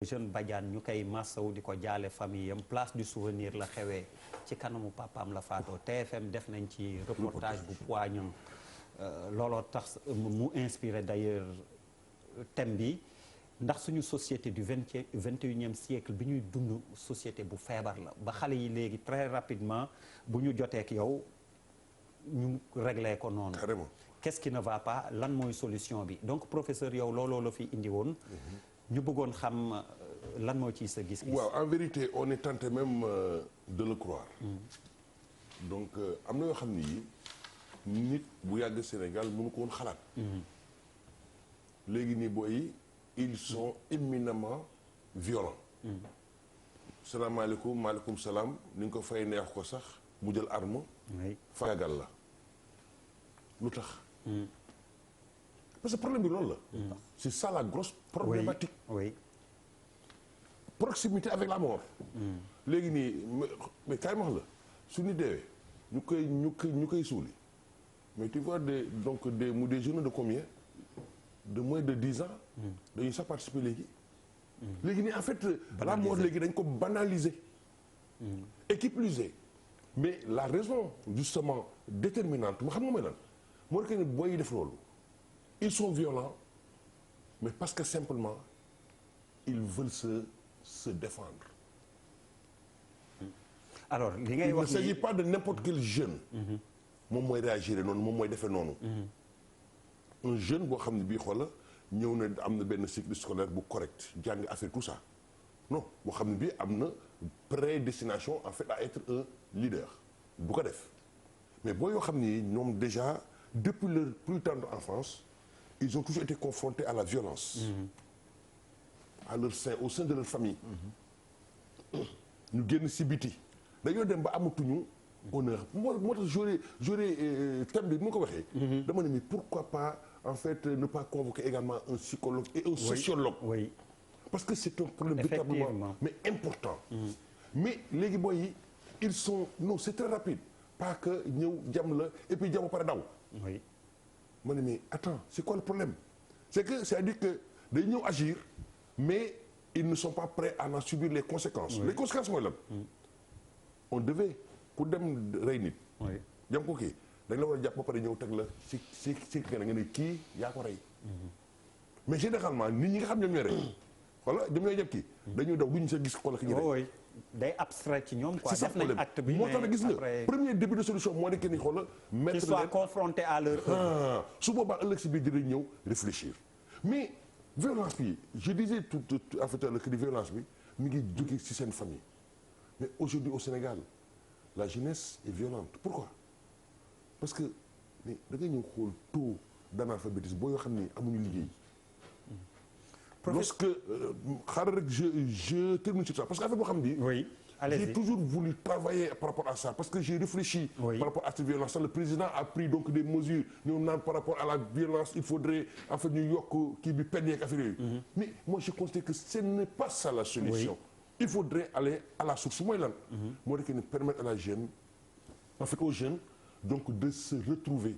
jeune Badiane ñu koy massaw di ko jaale famille am place du souvenir la xewee ci kanamu papaam la faatoo TFM def nañ ci reportage bu poignant looloo tax mu inspiré d'ailleurs thème bi ndax suñu société du 21e siècle bi ñuy dund société bu feebar la ba xale yi léegi très rapidement bu ñu joteek yow ñu réglé ko noonu. Carrément. Qu'est-ce qui ne va pas lan mooy solution bi donc professeur yow looloo la fi indi woon. ñu bëggoon xam lan moo ci sa gis-gis. waaw en vérité on est tenté même de le croire. donc am na yoo xam ni nit bu yàgg Sénégal mënu ko woon xalaat. léegi nii booy ils sont éminemment violents. salaamaaleykum maaleykum salaam ni nga ko fay neex ko sax mu jël arme. fagagal la lu tax. parce que problème bi loolu la. c'est ça la grosse problématique. oui. proximité avec la mort. léegi nii mais kaay ma wax la su ñu deewee ñu koy suuli mais tu vois des jeunes de combien de moins de 10 ans. dañuy sax participer léegi. léegi nii en fait. la mort léegi dañ ko banaliser. et qui plus est mais la raison justement déterminante ma xam nga mooy lan moo nekk ni booy yi def loolu. ils sont violents mais parce que simplement ils veulent se défendre. alors li ngay wax il ne s'agit pas de n'importe quel jeune. moom mooy réagir noonu moom mooy defee noonu. un jeune boo xam ne bii xoola ñëw na am na benn cycle scolaire bu correct jàng affaire tout ça non boo xam ne bii am na prédestination en fait à être un leader du ko def mais boo yoo xam ni ñoom déjà depuis leur plus tendre enfance ils ont toujours été confrontés à la violence. à leur sein au sein de leur famille. ñu génn si biti dañoo dem ba amatuñu honneur moo tax j'aurais thème bi mu ko waxee. dama ne mais pourquoi pas en fait ne pas convoquer également un psychologue et un sociologue. oui. parce que c'est un problème véritablement mais important. mais léegi booy yi ils sont non c'est très rapide pas que ñëw jam la et puis jam ba pare daw. oui. ma ne mais attends c'est quoi le problème c'est-à-dire que day ñëw agir mais ils ne sont pas prêts à en subir les conséquences. les conséquences mooy lan. on devait pour dem rey nit. jam ko kii dañ la war a jàpp ba pare ñëw teg la si nga ne kii yaa ko rey. mais généralement nit ñi nga xam ñoom ñooy rey. voilà ñoom ñooy jàpp kii. dañuy daw duñu sa gis xoolal ki ñu rey. day abstrait ci ñoom quoi. c'est ça def nañ acte bi moo tax gis nga premier début de solution moo nekk ni xoolal. mettre qu'ils soient confrontés à leur œuvre. su boobaa ëllëg si biir dinañ ñëw réfléchir mais violence bi je disais tout en fait que di violence bi mi ngi jóge ci seen famille mais aujourd'hui au Sénégal la jeunesse est violente pourquoi parce que mais da ngay ñëw xool taux d'analphabétisme boo yoo xam ni amuñu liggéey. lorsque xaaral rek je termine sur ça parce que affaire boo xam ni. oui allez-y. J'ai toujours voulu travailler par rapport à ça parce que j'ai réfléchi. Par rapport à cette violence. Le président a pris donc des mesures ñu naan par rapport à la violence il faudrait en fait ñu yokk kii bi peine yeeg affaire yooyu. mais moi je constate que ce n'est pas ça la solution. il faudrait aller à la source mooy lan. moo di que ne permettre à la jeune en fait aux jeunes donc de se retrouver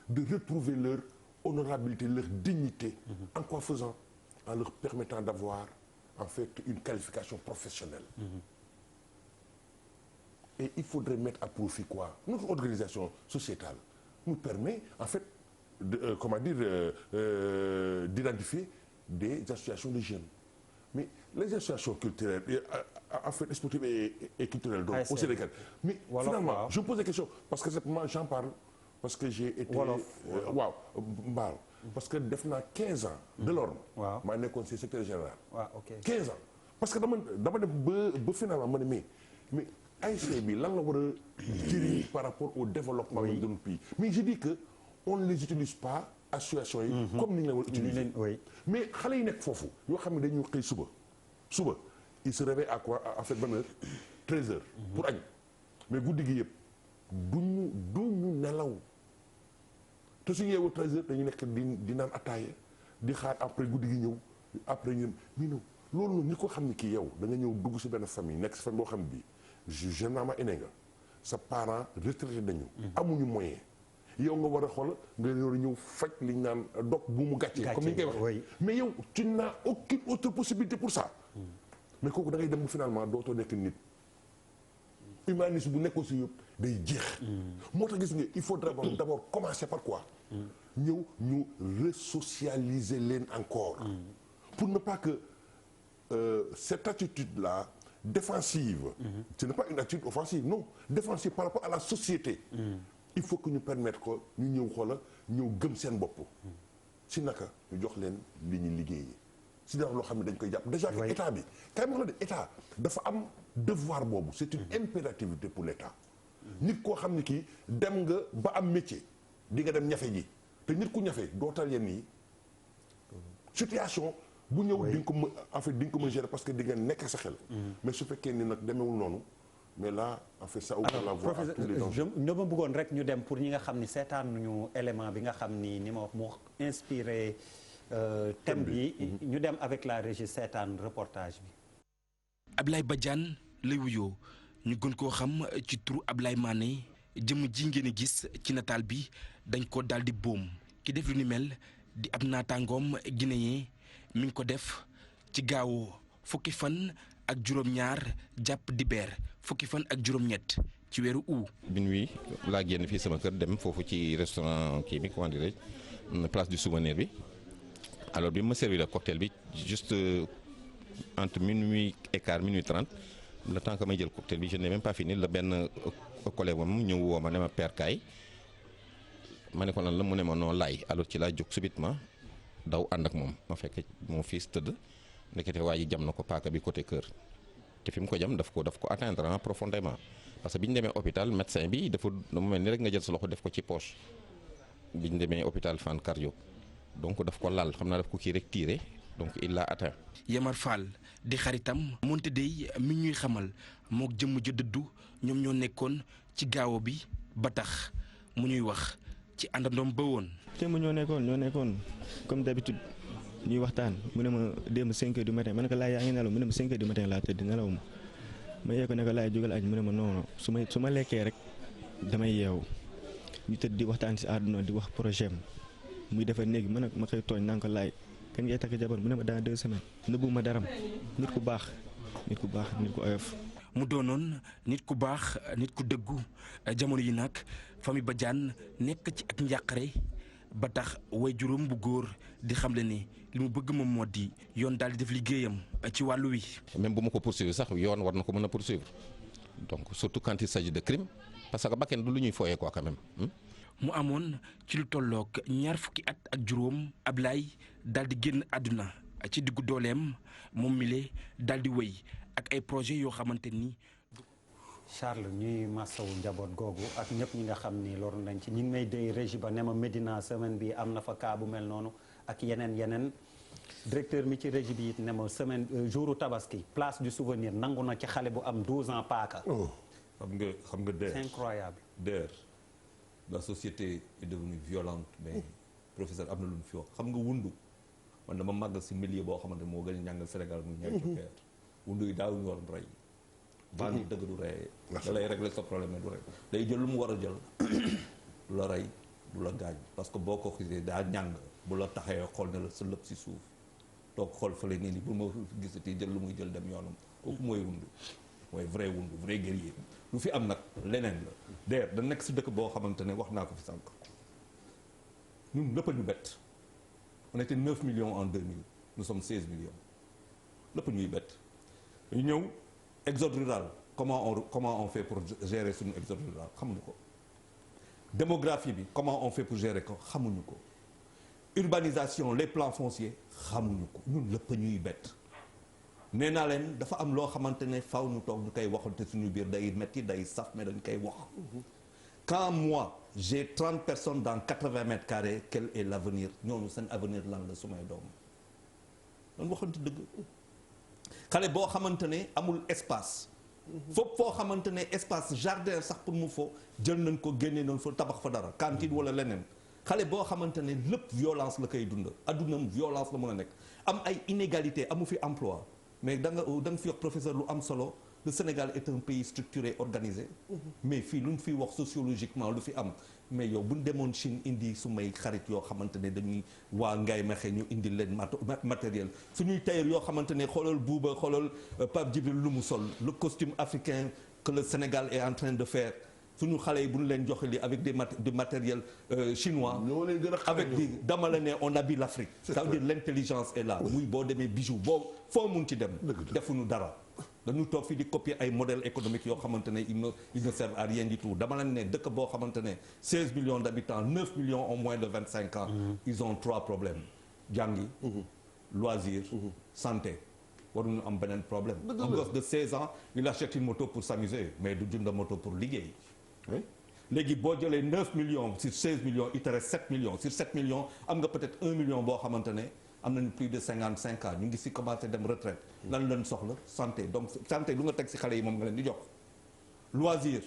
de retrouver leur honorabilité leur dignité. En quoi faisant? En leur permettant d'avoir en fait une qualification professionnelle. Et il faudrait mettre à profit quoi? Notre organisation sociétale nous permet en fait d'identifier des associations de jeunes. Mais les associations culturelles en fait sportives et culturelles donc au Sénégal. Mais finalement je pose des questions parce que moi j'en parle parce que j'ai été waaw mbaal parce que def naa 15 ans de l'ordre maa nekkoon ci secrétaire général 15 ans parce que dama dem ba finalement ma ne mais ASC bi lan la war a jëriñ par rapport au développement de notre pays mais je dis que on ne les utilise pas associations yi comme ni ñu la war a utiliser mais xale yi nekk foofu yoo xam ne dañuy xëy suba ils se réveillent à quoi en fait ban heure 13 heures pour añ mais guddi gi yëpp duñu nelaw te su ñu yeewoo 13 heures dañu nekk di naan ataaya di xaar après guddi gi ñëw après ñun mais non loolu nag ni ko xam ne kii yow da nga ñëw dugg si benn famille nekk si famille boo xam ne bii jeune ama aîné nga sa parent retraité nañu amuñu moyen yow nga war a xool nga war a ñëw faj li ñu naan dog bu mu gàccee comme ni ñu koy wax mais yow tu n'as aucune autre possibilité pour ça mais kooku da ngay dem bu finalement dootoo nekk nit. humanisme bu nekk aussi yëpp day jeex. moo tax gis nga il faudra d'abord commencer par quoi. ñëw ñu resocialiser leen encore. pour ne pas que cette attitude-là défensive. ce n'est pas une attitude offensive non défensive par rapport à la société. il faut que ñu permettre ko ñu ñëw xoola ñëw gëm seen bopp. si naka ñu jox leen li ñu liggéeyee. si dara loo xam ne dañ koy jàpp déjà que état bi kay ma la de état dafa am devoir boobu c'est une impérativité pour l'état. nit koo xam ne kii dem nga ba am métier di nga dem ñafe ji te nit ku ñafe dootal yenn yi situation bu ñëw di nga ko mën en fait di nga ko mën gérer parce que di nga nekk sa xel. mais su fekkee ni nag demeewul noonu mais là en fait ça ouvre la voie à tous les dangers. dama bëggoon rek ñu dem pour ñi nga xam ni seetaan nañu élément bi nga xam ni ma wax moo inspiré thème bi ñu dem avec la régie seetaan reportage bi. Ablaye Badiane lay wuyoo ñu gën koo xam ci turu Ablaye Mané jëm ji ngeen a gis ci nataal bi dañ ko daal di boom ki def lu ni mel di ab naataangoom guinéen mi ngi ko def ci gaawu fukki fan ak juróom-ñaar jàpp dibeer fukki fan ak juróom-ñett ci weeru août. minuit laa génn fii sama kër dem foofu ci restaurant kii bi comment dirais-je place du souvenir bi alors bi ma servi le cocktail bi juste entre minuit et quart minuit 30 le temps que may jël cocktail bi je n'ai même pas fini la benn collègue moom ñëw woo ma ne ma père kaay ma ne ko lan la mu ne ma noo laay alors ci laa jóg subitement daw ànd ak moom ma fekk mon fils tëdd ndekete waa ji jam na ko paaka bi côté cœur te fi mu ko jam daf ko atteindre profondément parce que bi ñu demee hôpital médecin bi dafa mu mel ni rek nga jël sa loxo def ko ci poche bi ñu demee hôpital Fann Cardio donc daf ko laal xam naa daf ko kii rek tiré donc il l'a atteint. Yamar Fall di xaritam moonte dey mi ñuy xamal mook jëmm ja dëddu ñoom ñoo nekkoon ci gaawo bi ba tax mu ñuy wax ci àndandoom ba woon. démb ñoo nekkoon comme d'habitude ñuy waxtaan mu ne ma démb 5 heures du matin ma ne ko laay yaa ngi nelaw mu ne ma 5 heures du matin laa tëdd nelaw ma yee ko ne ko laay jógal añ mu ne ma non su ma lekkee rek damay yeewu ñu tëdd di waxtaan si àdduna di wax projet am muy defar néegi ma koy tooñ naan ko laay kan ngay takk jabar mu ne ma dans 2 semaines nëbbu ma daram nit ku baax nit ku oyof. mu doonoon nit ku baax nit ku dëggu jamono yi nag famille Badiane nekk ci ak njàqare ba tax waajuram bu góor di xamle ni li mu bëgg moom moo di yoon daal di def liggéeyam ci wàllu wi. même bu ma ko poursuivre sax yoon war na ko mën a poursuivre donc surtout quand il s'agit de crime parce que bakken du lu ñuy fooyee quoi quand même. mu amoon ci lu tolloog 20 at ak juróom Ablaye daal di génn àdduna ci diggu dooleem moom mile daal di wéy ak ay projets yoo xamante ni. Charles ñuy masawu njaboot googu ak ñëpp ñi nga xam ni loru nañ ci ñi ngi may déy régie ba ne ma Médina semaine bi am na fa cas bu mel noonu ak yeneen directeur mi ci régie bi it ne ma semaine jouru tabaski place du souvenir nangu na ci xale bu am 12 ans paaka. xam nga c'est incroyable. Der la société est devenue violente mais professeur am na lu mu fi wax xam nga wundu man dama màggal si milieu boo xamante moo gën a ñàngal Sénégal muy ñaay coppeer wundu yi daawuñu war rey baan yi dëgg du rey da lay régler sa problème du rey day jël lu mu war a jël du la rey du la gaañ parce que boo ko xisee daa ñàng bu la taxee xool ne la sa lépp si suuf toog xool fële nii bu ma gisati jël lu muy jël dem yoonam kooku mooy wundu mooy vrai wundu vrai guerrier lu fi am nag leneen la d'ailleurs da nekk si dëkk boo xamante ne wax naa ko fi sànq ñun lépp ñu bett on était 9 millions en 2000 nous sommes 16 millions lépp ñuy bett ñu ñëw exode rural comment on fait pour gérer suñu exode rural xamuñu ko démographie bi comment on fait pour gérer ko xamuñu ko urbanisation les plans fonciers xamuñu ko ñun lépp ñuy bett nee naa leen dafa am loo xamante ne faw ñu toog ñu koy waxante suñu biir day metti day saf mais dañ koy wax quand moi j'ai 30 personnes dans 80 mètres carrés quel est l'avenir ñooñu seen avenir lan la sumay doom dañ waxante dëgg xale boo xamante ne amul espace fopp foo xamante ne espace jardin sax pour mu fo jël nañ ko génne nañ fa tabax fa dara cantine wala leneen xale boo xamante ne lépp violence la koy dund addunam violence la mën a nekk am ay inégalité amu fi emploi mais da nga fi wax professeur lu am solo le Sénégal est un pays structuré organisé mais fii lu ñu fi wax sociologiquement lu fi am mais yow bu ñu demoon Chine indi su may xarit yoo xamante ne dañuy waa ngay mexe ñu indi leen matériel suñuy tailleur yoo xamante ne xoolal Bouba xoolal Pape Djibril lu mu sol le costume africain que le Sénégal est en train de faire suñu xale yi bu ñu leen joxe li avec du matériel chinois avec di dama la ne on habille l'Afrique ça veut dire l'intelligence est là muy boo demee bijou boo foo mun ci dem defuñu dara dañu toog fii di copier ay modèles économiques yoo xamante ne ils ne servent à rien du tout dama la ne dëkk boo xamante ne 16 millions d'habitants 9 millions ont moins de 25 ans ils ont 3 problèmes jàngi loisir santé waruñu am beneen problème un gosse de 16 ans il achète une moto pour s'amuser mais du jënd moto pour liggéey léegi boo jëlee 9 millions sur 16 millions il te reste 7 millions sur 7 millions am nga peut-être 1 million boo xamante ne am nañu plus de 55 ans ñu ngi si commencé dem retraite lan lañ soxla santé donc santé lu nga teg si xale yi moom nga leen di jox loisir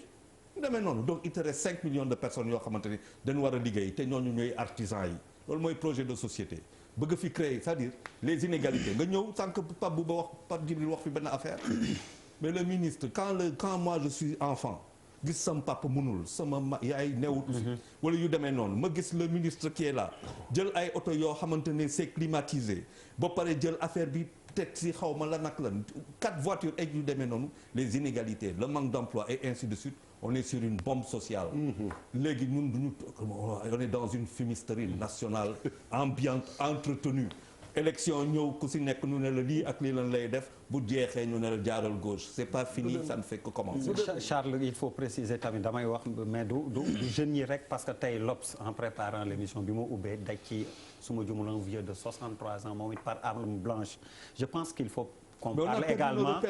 ñu demee noonu donc il te reste 5 millions de personnes yoo xamante ni dañu war a liggéey te ñooñu ñooy artisans yi loolu mooy projet de société bëgg fi créer c'est-à-dire les inégalités nga ñëw sànq Pape Bouba wax Pape Djibril wax fi benn affaire mais le ministre quand moi je suis enfant gis sama papa mënul sama yaay newut wala yu demee noonu ma gis le ministre qui est là jël ay oto yoo xamante ne c'est climatisé ba pare jël affaire bi teg si xaw ma la nag la 4 voitures ak yu demee noonu les inégalités le manque d'emploi et ainsi de suite on est sur une bombe sociale léegi ñun duñu on est dans une fumisterie nationale ambiante entretenue élection ñëw ku si nekk ñu ne la lii ak lii lan lay def bu jeexee ñu ne la jaaral gauche c'est pas fini ça ne fait que commencer. Charles il faut préciser tamit damay wax mais du jeunes yi rek parce que tey l'Obs en préparant l'émission bi ma ubbee daj ci suma jumul un vieux de 63 ans moom it par arme blanche je pense qu'il faut qu'on parle également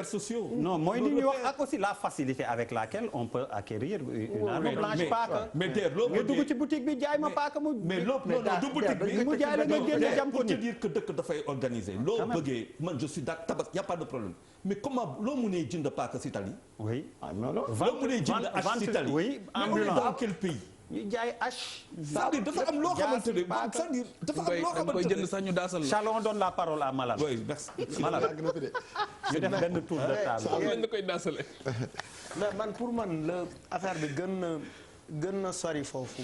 non mooy li ñuy wax ak aussi la facilité avec laquelle on peut acquérir une arme blanche paaka nga dugg ci boutique bi jaay ma paaka mu mais non du boutique bi mu jaay la nga génn jam ko pour te dire que dëkk dafay organiser loo bëggee man je suis d'accord y a pas de problème mais comment loo mënee jënd paaka si tali oui loo mënee jënd hache si tali oui ambulant dans quel pays ñu jaay hache. c'est-à-dire dafa am loo xamante ne c'est-à-dire dafa am loo xamante ne koy jënd sax ñu daasal la. Charles on donne la parole à Malal. oui merci. Malal ñu def benn tour de table. lañ la koy daasale. mais man pour man la affaire bi gën na sori foofu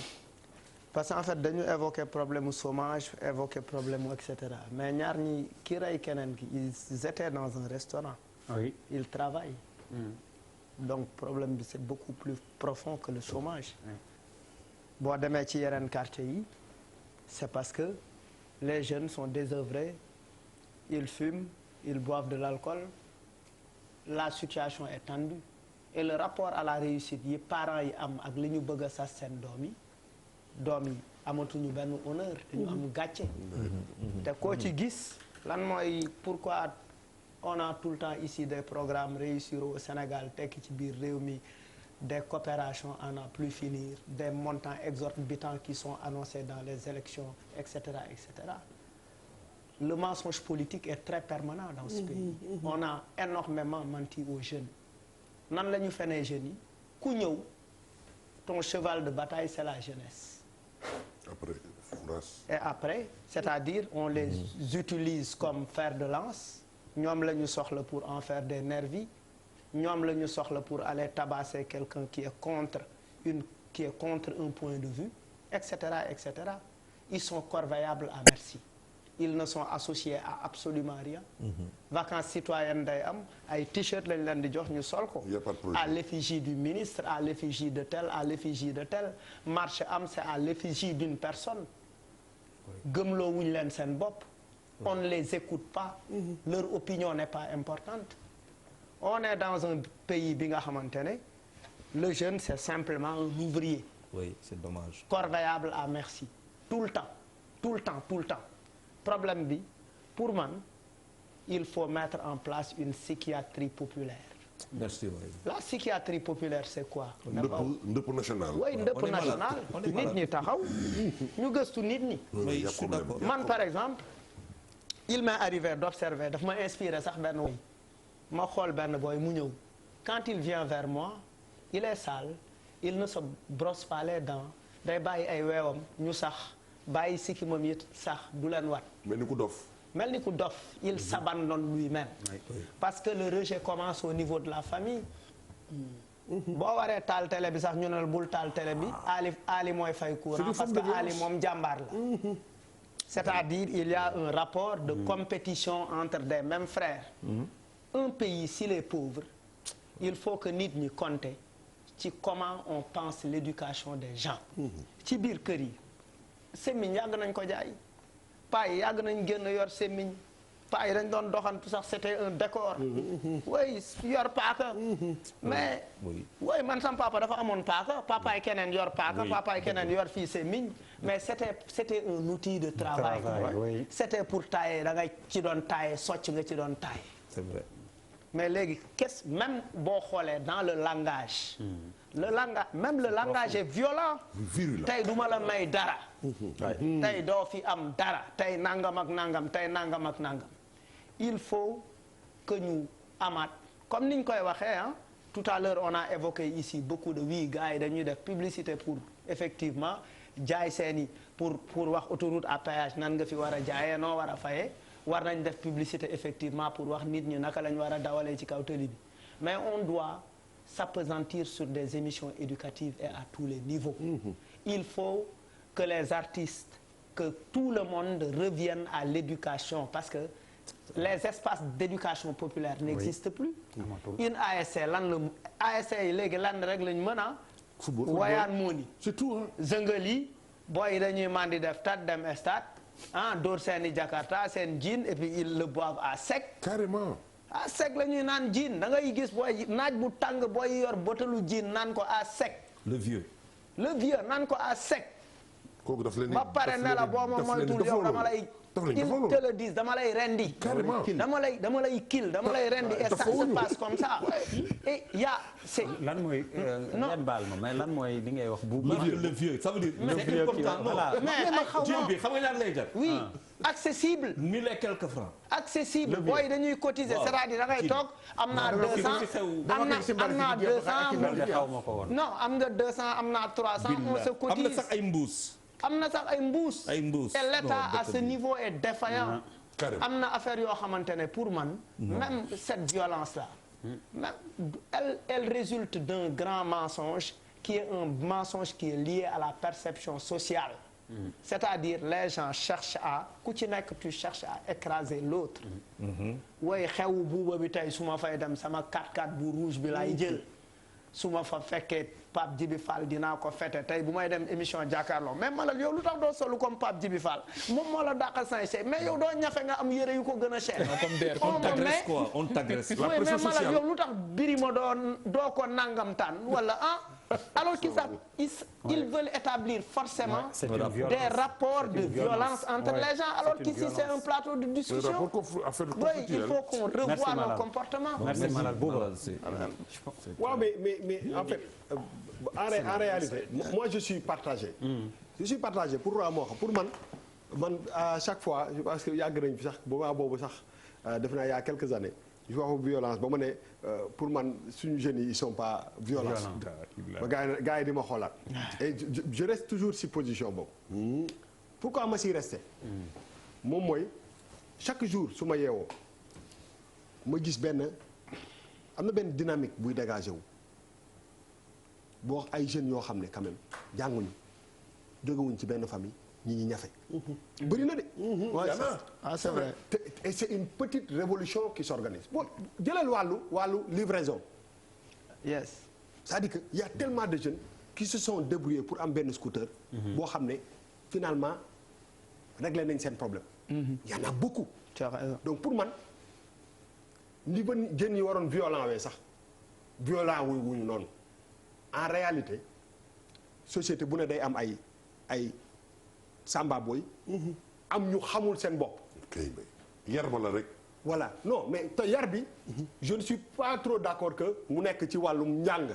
parce que en fait dañu évoquer problème mu chômage évoquer problème mu et cetera mais ñaar ñi ki rey keneen ki ils étaient dans un restaurant. oui ils travaillent. donc problème bi c'est beaucoup plus profond que le chômage. boo demee ci yeneen quartier yi c'est parce que les jeunes sont désœuvrés ils fument ils boivent de l'alcool la situation est tendue et le rapport à la réussite yi parents yi am ak li ñu bëgg a sas seen doom yi amatuñu benn honneur dañu am gàcce te koo ci gis lan mooy pourquoi on a tout le temps ici des programmes réussir au Sénégal tekki ci biir réew mi des coopérations à n'en plus finir des montants exorbitants qui sont annoncés dans les élections etc. Le mensonge politique est très permanent dans ce pays. On a énormément menti aux jeunes nan la ñu fenee jeunes yi ku ñëw ton cheval de bataille c'est la jeunesse. Et après c'est-à-dire on les utilise comme fer de lance ñoom la ñu soxla pour en faire des nervis ñoom la ñu soxla pour aller tabasser quelqu'un qui est contre un point de vue etc. Ils sont corveillables à merci. Ils ne sont associés à absolument rien. Vacances citoyennes day am ay t-shirt lañ leen di jox ñu sol ko. À l'effigie du ministre à l'effigie de tel à l'effigie de tel marche am c'est à l'effigie d'une personne. gëmloo wuñ leen seen bopp. On ne les écoute pas. Leur opinion n'est pas importante. On est dans un pays bi nga xamante ne le jeune c'est simplement un ouvrier. Oui, c'est dommage. Corveiable à merci tout le temps. Problème bi pour man il faut mettre en place une psychiatrie populaire. Merci waay. La psychiatrie populaire c'est quoi? ndëpp national. oui ndëpp national nit ñi taxaw ñu gëstu nit ñi. man par exemple il m'est arrivé d'observer daf ma inspiré sax benn woy ma xool benn boy mu ñëw quand il vient vers moi il est sale il ne se brosse pas les dents day bàyyi ay weewam ñu sax bàyyi sikkimam it sax du leen wat. mais ni ku dof. mel ni ku dof il s'abandonne lui-même parce que le rejet commence au niveau de la famille boo waree taal télé bi sax ñu ne bul taal télé bi Ali mooy fay courant parce que Ali moom jàmbaar la c'est-à-dire il y a un rapport de compétition entre des mêmes frères un pays s'il est pauvre il faut que nit ñi compter ci comment on pense l'éducation des gens ci biir kër yi semmiñ yàgg nañ ko jaay paa yi yàgg nañ génn yor semmiñ paa yi dañ doon doxantu sax c'était un décor way yor paaka mais way man sam papa dafa amoon paaka papaay keneen yor paaka papaay keneen yor fii semmiñ mais c'était un outil de travail c'était pour tailler da ngay ci doon tailler socc nga ci doon tailler c'est vrai mais léegi même boo xoolee dans le langage même le langage est violent tey duma la may dara tey doo fi am dara tey nangam ak nangam tey nangam ak nangam il faut que ñu amaat comme niñ koy waxee ah tout à l'heure on a évoqué ici beaucoup de gars yi dañuy def publicité pour effectivement jaay seeni pour wax autoroute à péage nan nga fi war a jaayee noo war a fayee war nañ def publicité effectivement pour wax nit ñi naka lañ war a dawalee ci kaw tali bi mais on doit s'appesantir sur des émissions éducatives et à tous les niveaux il faut que les artistes que tout le monde revienne à l'éducation parce que les espaces d'éducation populaire n'existent plus une ASC lan la ASC yi léegi lan rek lañ mën a wayaan muuni c'est tout zëngal yi booy yi dañuy mandi def tat dem stade dóor seeni Jakarta seen jean et puis ils le boivent à sec carrément à sec la ñuy naan jean da ngay gis booy naaj bu tàng booy yor botalu jean naan ko à sec le vieux naan ko à sec kooku daf leen ba pare ne la boo ma moytul yow dama lay ils te le disent dama lay rendi carrément dama lay kill dama lay rendi et ça se passe comme ça et y a c'est lan mooy ngeen baal ma mais lan mooy li ngay wax bu le vieux ça veut dire c'est important mais jean bi xam nga ñaar lay jar oui accessible 1000 et quelques francs accessible booy dañuy cotiser c'est-à-dire da ngay toog am naa 200 am naa 200 non am nga 200 am naa 300 on se cotise am na sax ay mbuus et l'État à ce niveau est défaillant am na affaire yoo xamante ne pour man même cette violence là même elle résulte d'un grand mensonge qui est un mensonge qui est lié à la perception sociale c'est-à-dire les gens cherchent à ku ci nekk tu cherches à écraser l'autre way xewu buuba bi tey su ma fay dem sama 4x4 bu rouge bi lay jël su ma fa fekkee Pape Djibi Fall dinaa ko fete tey bu may dem émission jàkkaarloo même ma la yow lu tax doo solu comme Pape Djibi Fall moom moo la dàqal sañ mais yow doo ñafe nga am yére yu ko gën a cher on t'agresse quoi on t'agresse oui mais ma la yow lu tax birima doo ko nangam taan wala alors qu'ils veulent établir forcément des rapports de violence entre les gens alors qu'ici c'est un plateau de discussion oui il faut qu'on revoie nos comportements merci Malal Bouba waaw mais en fait en réalité moi je suis partagé pour moo xam pour man à chaque fois parce que yàgg nañ fi sax boobu sax def naa il y a quelques années je waxu violence ba ma ne pour man suñu jeunes yi ils sont pas violents ba gars yi di ma xoolaat et je reste toujours si position boobu pourquoi ma si resté moom mooy chaque jour su ma yeewoo ma gis am na benn dynamique buy dégagé wu boo wax ay jeunes yoo xam ne quand même jànguñu jógewuñ ci benn famille ñi ñafe bëri na de c'est vrai et c'est une petite révolution qui s'organise bon jëlal wàllu livraison yes c'est-à-dire que y a tellement de jeunes qui se sont débrouillés pour am benn scooter boo xam ne finalement réglé nañ seen problème y en a beaucoup donc pour man li ba jeunes yi waroon violent wee sax violent wuñu noonu en réalité société bu ne day am ay samba boy am ñu xamul seen bopp yar ma la rek voilà non mais te yar bi je ne suis pas trop d'accord que mu nekk ci wàllum njàng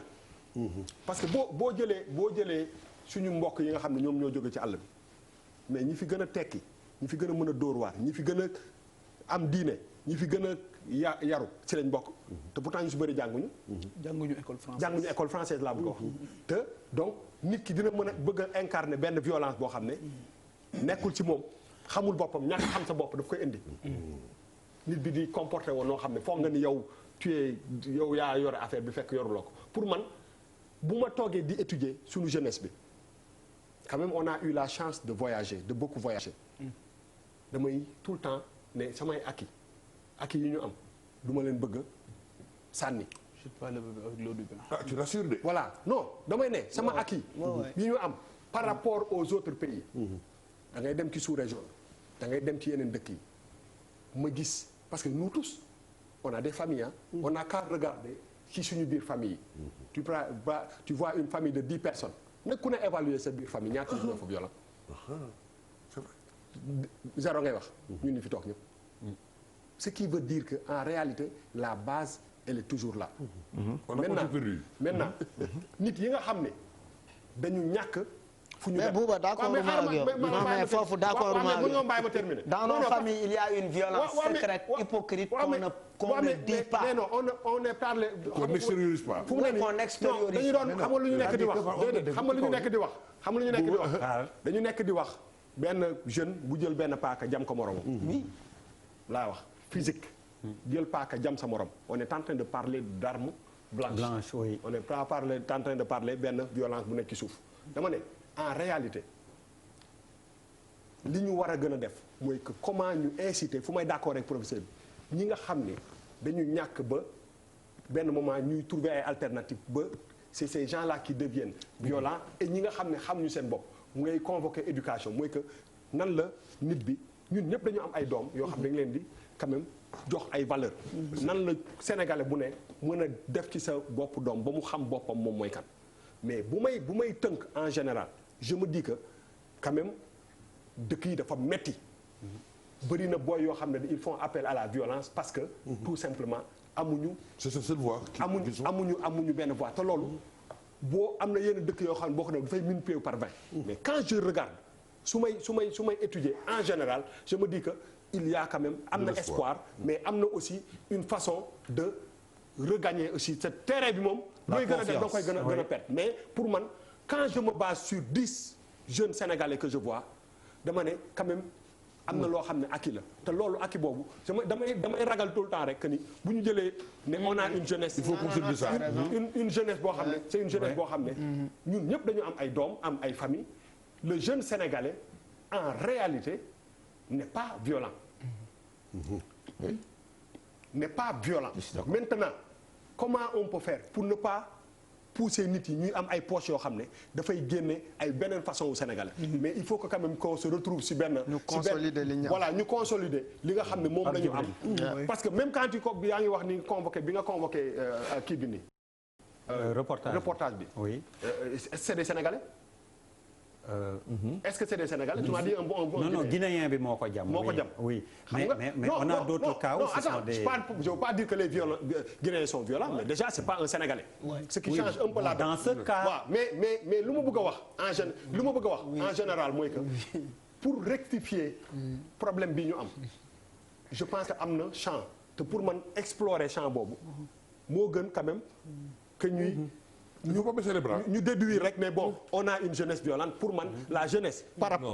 parce que boo jëlee suñu mbokk yi nga xam ne ñoom ñoo jóge ci àll bi mais ñi fi gën a tekki ñi fi gën a mën a dóor waar ñi fi gën a am diine ñi fi gën a yaru ci lañ bokk te pourtant ñu si bëri jànguñu école française laa bëgg a wax te donc nit ki dina mën a bëgg a incarner benn violence boo xam ne nekkul ci moom xamul boppam ñàkk xam sa bopp daf koy indi. nit bi di comporté woon noo xam ne foog nga ni yow yow yaa yore affaire bi fekk yoruloo ko pour man bu ma toogee di étudier suñu jeunesse bi quand même on a eu la chance de voyager de beaucoup voyager. damay tout le temps ne samay acquis yi ñu am du ma leen bëgg sànni. je suis pas le bébé avec l'eau du bain. ah tu rassures de. voilà non damay ne sama acquis yi ñu am par rapport aux autres pays. da ngay dem ci sous-région da ngay dem ci yeneen dëkk yi ma gis parce que nous tous on a des familles on n'a qu'à regarder ci suñu biir famille yi. tu vois une famille de 10 personnes nag ku ne évaluer sa biir famille ñaata ñoo fa violent. c'est vrai. zéro ngay wax. ñun ñu fi toog ñëpp. ce qui veut dire que en réalité la base elle est toujours là. maintenant nit yi nga xam ne dañu ñàkk. fu ñu mais Bouba d'accord ma ak yow non mais foofu d'accord ma ak yow ma terminer. dans nos familles il y a une violence secrète hypocrite qu'on ne dit pas. mais non on est parlé. qu'on n'extériorise pas. fu mu ne nii non dañu doon xam nga lu ñu nekk di wax. déedéet xam nga lu ñu nekk di wax. xam nga lu ñu nekk di wax. dañu nekk di wax benn jeune bu jël benn paaka jam ko moromam. oui laa wax physique. jël paaka jam sa morom. on est en train de parler d'armes blanches. oui. on est pas en train de parler benn violence bu nekk ci suuf dama ne. en réalité li ñu war a gën a def mooy que comment ñu inciter fu may d'accord ak professeur bi ñi nga xam ne dañu ñàkk ba benn moment ñuy trouver ay alternatives ba c'est ces gens-là qui deviennent violents et ñi nga xam ne xamuñu seen bopp mu ngay convoquer éducation mooy que nan la nit bi ñun ñëpp dañu am ay doom yoo xam ne dañu leen di quand même jox ay valeurs. nan la sénégalais bu ne mën a def ci sa bopp doom ba mu xam boppam moom mooy kan mais bu may tënk en général. je me dis que quand même dëkk yi dafa metti bëri na booy yoo xam ne ils font appel à la violence parce que tout simplement amuñu c'est cette voix amuñu benn voix te loolu boo am na yenn dëkk yoo xam ne boo ko ne dafay multiplier par 20 mais quand je regarde su may étudier en général je me dis que il y a quand même am na espoir mais am na aussi une façon de regagner aussi ce terrain bi moom looy gën a def da koy gën a perdre mais pour man quand je me base sur 10 jeunes sénégalais que je vois dama ne quand même am na loo xam ne acquis la te loolu acquis boobu damay ragal tout le temps rek que ni bu ñu jëlee ne on a une jeunesse. il faut poursuivre ça une jeunesse boo xam ne c'est une jeunesse boo xam ne. ñun ñëpp dañu am ay doom am ay famille le jeune sénégalais en réalité n'est pas violent. n'est pas violent. Maintenant comment on peut faire pour ne pas pousser nit yi ñuy am ay poches yoo xam ne dafay génne ay beneen façon au Sénégalais. mais il faut que quand même qu'on se retrouve si benn. ñu consolider li ñu am voilà ñu consolider li nga xam ne moom la ñu am. parce que même quand yaa ngi wax ni convoqué bi nga convoqué kii bi nii. reportage bi. oui. c'est des Sénégalais. Est-ce que c'est des Sénégalais? Tu m'as dit un bon non guinéen bi moo ko jam. moo ko jam oui mais on a d'autres cas où ce sont des. Je veux pas dire que les Guinéens sont violents mais déjà c'est pas un Sénégalais. Ce qui change un peu la donne. Dans ce cas. waaw mais lu ma bëgg a wax en général mooy que pour rectifier problème bi ñu am je pense que am na champ te pour man explorer champ boobu moo gën quand même que ñuy. ñu déduire rek mais bon on a une jeunesse violente pour man la jeunesse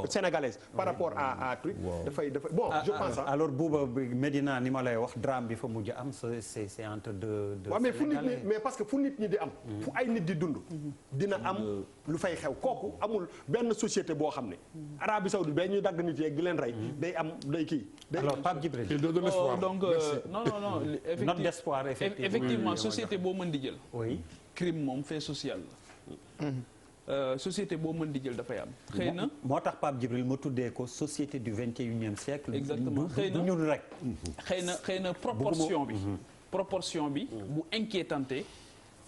sénégalaise par rapport à truc dafay bon je pense alors Bouba Médina ni ma lay wax drame bi fa mujj am c'est entre deux waaw mais fu nit ñi mais parce que fu nit ñi di am fu ay nit di dund dina am lu fay xew kooku amul benn société boo xam ne Arabie Saoudite ba ñuy dagg nit yeeg di leen rey day am day kii alors Pape Djibril donc non note d'espoir effectivement société boo mën di jël oui crime moom fait social la société boo mën di jël dafay am xëy na moo tax Pape Djibril ma tuddee ko société du 21e siècle exactement xëy na ñun rek xëy na proportion bi bu inquiétante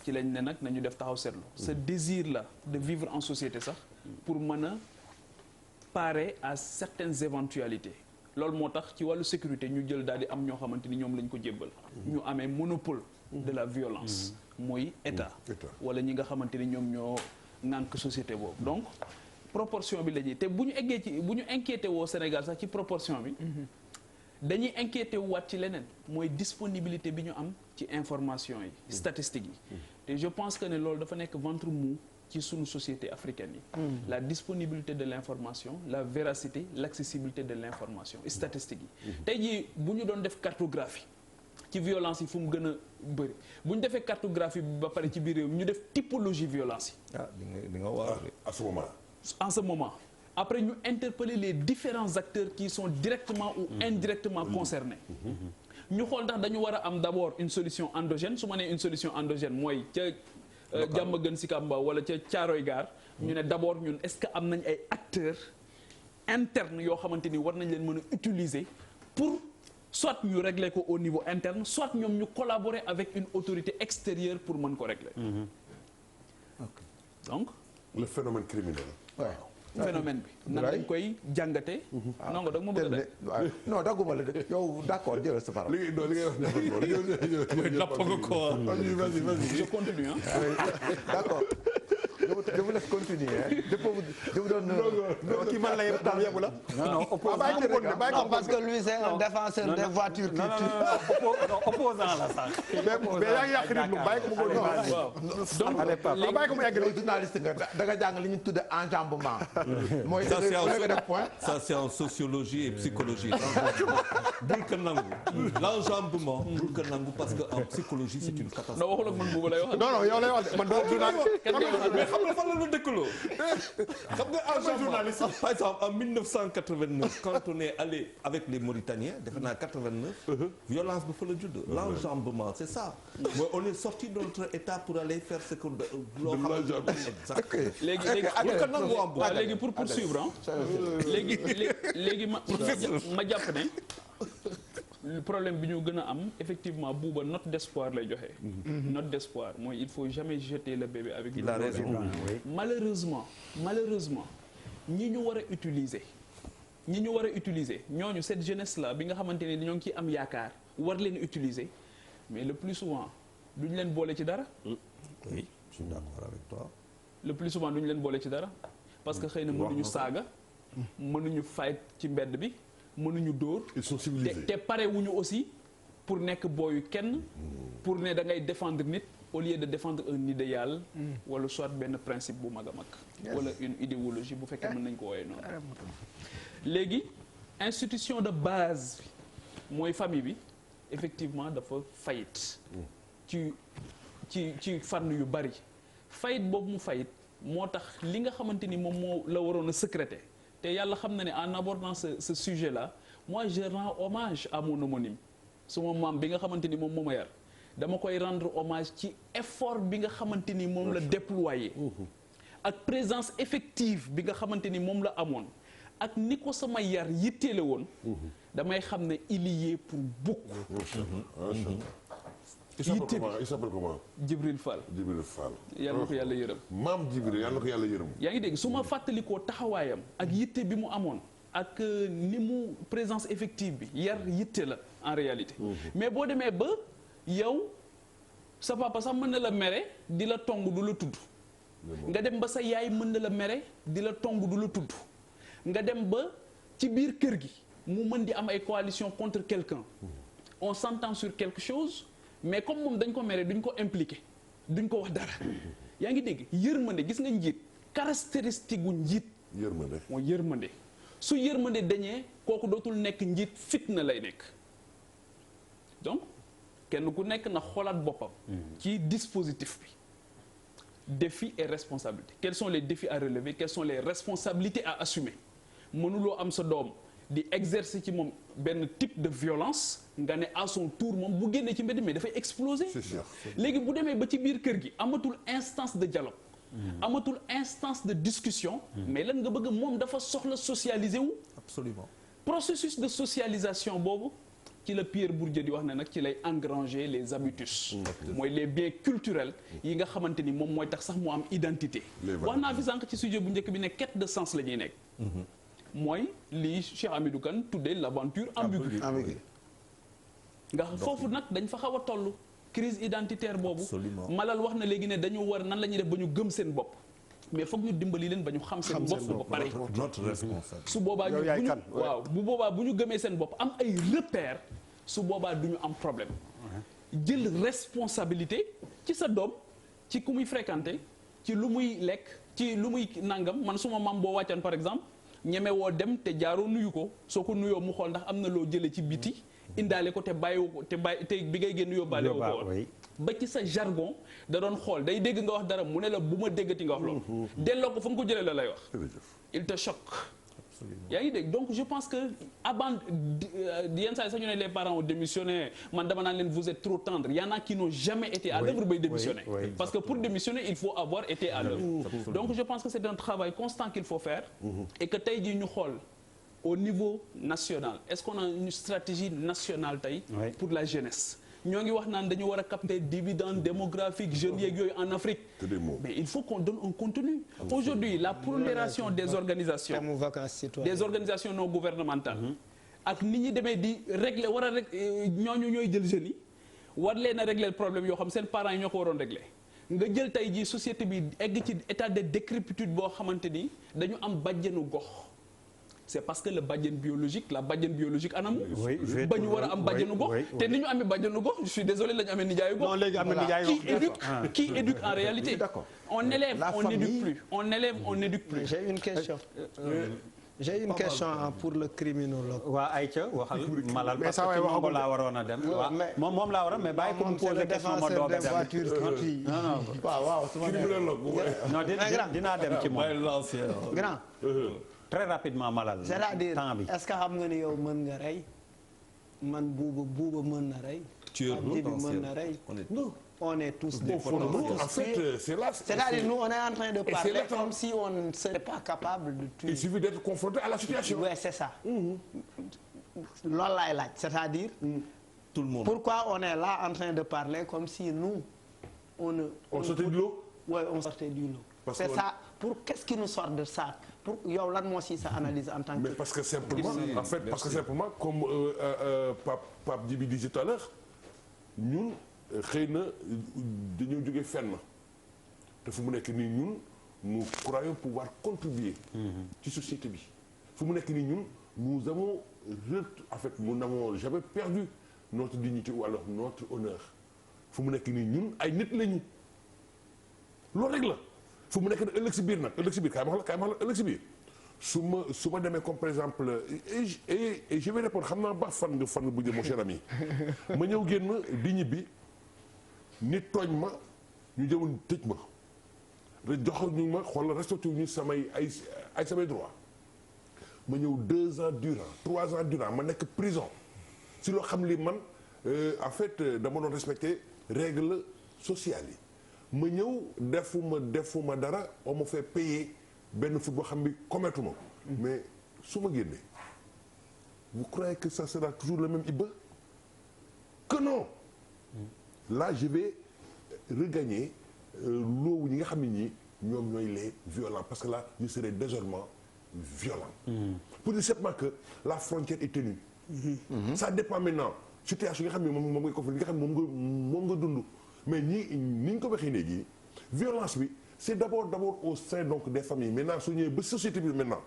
ci lañ ne nag nañu def taxaw seetlu ce désir là de vivre en société sax pour mën a parer à certaines éventualités loolu moo tax ci wàllu sécurité ñu jël daal di am ñoo xamante ni ñoom lañ ko jébbal ñu amee monopole de la violence mooy état wala ñi nga xamante ni ñoom ñoo ŋànk société boobu donc proportion bi la ñuy te bu ñu inquiété woo Sénégal sax ci proportion bi dañuy inquiété wu waat ci leneen mooy disponibilité bi ñu am ci information yi statistiques yi te je pense que ne loolu dafa nekk ventre mou ci sunu société africaine yi. La disponibilité de l'information, la véracité, l'accessibilité de l'information statistique yi. tey jii bu ñu doon def cartographie ci violence yi fu mu gën a bëri bu ñu defee cartographie bi ba pare ci biir réew mi ñu def typologie violence yi. di nga waar à ce moment. en ce moment après ñu interpeller les différents acteurs qui sont directement ou indirectement concernés. ñu xool ndax dañu war a am d'abord une solution endogène su ma nee une solution endogène mooy ca Diamaguène Sicap Mbao wala ca Thiaroye Gare ñu ne d'abord ñun est-ce que am nañ ay acteurs internes yoo xamante ni war nañ leen mën a utiliser pour soit ñu régler ko au niveau interne soit ñoom ñu collaborer avec une autorité extérieure pour mën ko régler. Donc le phénomène criminel. phénomène bi nan lañ koy jàngatee. non nga dag ma bëgg a non dagguma la de yow d'accord jëlal sa parole. li ngay wax napp nga ko je continue d'accord je vous laisse continuer je vous donne kii man lay tam yebu la. non parce que lui c'est un défenseur des voitures qui non opposant la sax. mais yaa ngi yàq nit lu bàyyi ko mu ko donc bàyyi ko mu egg journaliste nga da nga jàng li ñu tudde enjambement. mooy def point. Ça c'est en sociologie et psychologie. bul ko nangu. L'enjambement bul ko nangu parce que en psychologie c'est une catastrophe. non waxul ak man boobu lay wax. non yow lay wax man doo mais xam nga fan la ñu dëkkaloo. xam nga enjambement par exemple en 1989 quand on est allé avec les Mauritaniens defe naa 89. violence ba fa la judd. L'enjambement c'est ça. mooy on est sorti de notre état pour aller faire ce que loo xam exact. léegi pour poursuivre léegi ma jàpp ne le problème bi ñu gën a am effectivement buuba note d'espoir lay joxe. note d'espoir mooy il faut jamais jeter le bébé avec l'eau. malheureusement ñi ñu war a utiliser ñooñu cette jeunesse là bi nga xamante ne ñoo ngi ciy am yaakaar war leen utiliser mais le plus souvent duñu leen boole ci dara. oui je suis d'accord avec toi. le plus souvent duñu leen boole ci dara. parce que xëy na mënuñu saaga mënuñu fight ci mbedd bi mënuñu dóor. ils sont civilisés te parewuñu aussi pour nekk booyu kenn pour ne da ngay défendre nit au lieu de défendre un idéal wala soit benn principe bu mag a mag wala une idéologie bu fekkee mën nañ ko wooyee noonu. léegi institution de base bi mooy famille bi effectivement dafa fayit ci fànn yu bari fayit boobu mu fayit moo tax li nga xamante ni moom moo la waroon a secréter te yàlla xam na ne en abordant ce sujet là moi je rends hommage à mon homonyme suma maam bi nga xamante ni moom moo ma yar dama koy rendre hommage ci effort bi nga xamante ni moom la déployé ak présence effective bi nga xamante ni moom la amoon ak ni ko sama yar yitteele woon damay xam ne il y est pour beaucoup. il s'appelle comment Djibril Fall. Djibril Fall. yàlla na ko yàlla yërëm. maam Djibril yàlla na ko yàlla yërëm. yaa ngi dégg su ma fàttalikoo taxawaayam ak yitte bi mu amoon ak ni mu présence effective bi yar yitte la en réalité. mais boo demee ba yow sa papa sax mën na la mere di la tong du la tudd. nga dem ba sa yaay mën na la mere di la tong du la tudd. nga dem ba ci biir kër gi mu mën di am ay coalition contre quelqu'un on s'entend sur quelque chose. mais comme moom dañ ko mere duñ ko impliqué duñ ko wax dara yaa ngi dégg yërmande gis nga njiit caractéristique gu njiit. yërmande mooy yërmande su yërmande dañee kooku dootul nekk njiit fitna lay nekk donc kenn ku nekk na xoolaat boppam. ci dispositif bi. défis et responsabilités quels sont les défis à relever quelles sont les responsabilités à assumer mënuloo am sa doom di exercer ci moom benn type de violence. nga ne à son tour moom bu génnee ci mbedd mi dafay exploser. c'est sûr. léegi bu demee ba ci biir kër gi amatul instance de dialogue. amatul instance de discussion. mais lan nga bëgg moom dafa soxla socialiser wu. absolument. processus de socialisation boobu ci la Pierre Bourdieu di wax ne nag ci lay engranger les habitus. mooy les biens culturels yi nga xamante ni moom mooy tax sax mu am identité. wax naa fi sànq ci sujet bu njëkk bi ne quête de sens la ñuy nekk. mooy lii Cheikh Hamidou Kane tuddee l'aventure ambiguë. nga foofu nag dañ fa xaw a toll crise identitaire boobu. Malal wax na léegi ne dañu war nan la ñuy def ba ñu gëm seen bopp. mais foog ñu dimbali leen ba ñu xam seen bopp ba pare. notre responsable. su boobaa bu boobaa bu ñu gëmee seen bopp am ay repères su boobaa du ñu am problème. jël responsabilité ci sa doom ci ku muy fréquenter ci lu muy lekk ci lu muy nangam man suma mam boo wàccan par exemple ñeme woo dem te jaaroo nuyu ko soo ko nuyoo mu xool ndax am na loo jëlee ci biti indaale ko te bàyyiwu ko te bi ngay génn yóbbaale woo ko woon ba ci sa jargon da doon xool day dégg nga wax dara mu ne la bu ma déggati nga wax loolu delloo ko fa nga ko jëlee la lay wax il te choque yaa ngi dégg donc je pense que yenn saa yi sax ñu ne les parents ont démissionné man dama naan leen vous êtes trop tendre y en a qui n'ont jamais été à l'œuvre bay démissionner parce que pour démissionner il faut avoir été à l'œuvre donc je pense que c'est un travail constant qu'il faut faire et que tey jii ñu xool au niveau national est-ce qu'on a une stratégie nationale tey pour la jeunesse ñoo ngi wax naan dañu war a capter dividende démographique jeunes yeeg yooyu en Afrique mais il faut qu'on donne un contenu aujourd'hui la prolifération des organisations non gouvernementales ak nit ñi demee di régler war a rek ñooñu ñooy jël jeunes yi war leen a régler problème yoo xam seen parents yi ñoo ko waroon régler nga jël tey jii société bi egg ci état de décrépitude boo xamante ni dañu am bàjjenu gox c'est parce que la bàjjen biologique anamu. ba ñu war a am bàjjenu gox. te ni ñu amee bàjjenu gox je suis désolé la ñu amee nijaayu gox. non léegi am na nijaayu gox qui éduque en réalité. d'accord on élève on n'éduque plus. J'ai une question pour le criminologue. waa Aïcha waxal Malal parce que moom laa waroon a dem. moom laa waroon mais bàyyi ko mu poser question ma doog a dem. non dinaa dem ci moom. grand. très rapidement Malal. c'est-à-dire est-ce que xam nga ni yow mën nga rey man buuba mën na rey. Abdi bi mën na rey. On est tous des potentiels. En fait, c'est là. C'est-à-dire nous on est en train de parler comme si on ne serait pas capable de tuer. Il suffit d'être confronté à la situation. Oui, c'est ça. Loolu laay laaj, c'est-à-dire tout le monde. Pourquoi on est là en train de parler comme si nous on sortait de l'eau? Oui, on sortait de l'eau. C'est ça. Qu'est-ce qui nous sort de ça? Pour yow lan moo si sa analyse en tant que. Mais parce que simplement, en fait, parce que simplement, comme Pape Djibi disait tout à l'heure, ñun xëy na dañoo jógee fenn te fu mu nekk nii ñun nous croyons pouvoir contribuer ci société bi fu mu nekk nii ñun nous avons en fait nous n'avons jamais perdu notre dignité ou alors notre honneur fu mu nekk nii ñun ay nit lañu loolu rek la fu mu nekk ne ëllëg si biir nag ëllëg si biir kaay ma wax la ëllëg si biir su ma demee comme par exemple et je vais répondre xam naa baax fan nga bëgg mon cher ami ma ñëw génn di ñibbi nit tooñ ma ñu jëwoon tëj ma jox ñu ma xoolal respecté ñu samay droit ma ñëw 2 ans durant 3 ans durant ma nekk prison si loo xam li man en fait dama doon respecté règles sociales yi ma ñëw defuma dara on m'a fait payer benn foot boo xam ni commettre ma mais su ma génnee vous croyez que ça sera toujours le même Iba que non là je vais regagner loowu ñi nga xam ne ñii ñoom ñooy les violents parce que là je serai désormais violent pour dire simplement que la frontière est tenue ça dépend maintenant situation yi nga xam ne moom nga ko fi li nga xam ne moom nga dund mais ni ñu ko waxee léegi violence bi c'est d'abord au sein donc des familles maintenant su ñëwee ba société bi maintenant